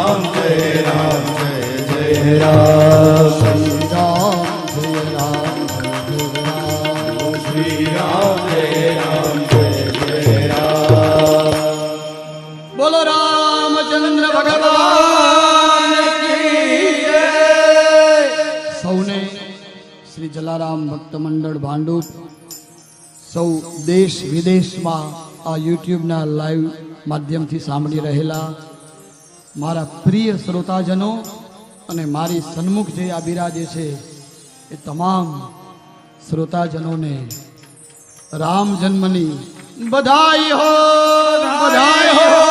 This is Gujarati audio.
રામ જય રામ જય જય રામ શ્રી રામ જય રામ જય રામ શ્રી રામ જય રામ જય જય રામ બોલો રામચંદ્ર ભગવાન કી જય સૌને શ્રી જલારામ ભક્ત મંડળ ભાંડુપ સૌ દેશ વિદેશમાં આ યુટ્યુબના લાઈવ માધ્યમથી સાંભળી રહેલા મારા પ્રિય શ્રોતાજનો અને મારી સન્મુખ જે આ બિરાજે છે એ તમામ શ્રોતાજનોને રામ જન્મની બધાઈ હો બધાઈ હો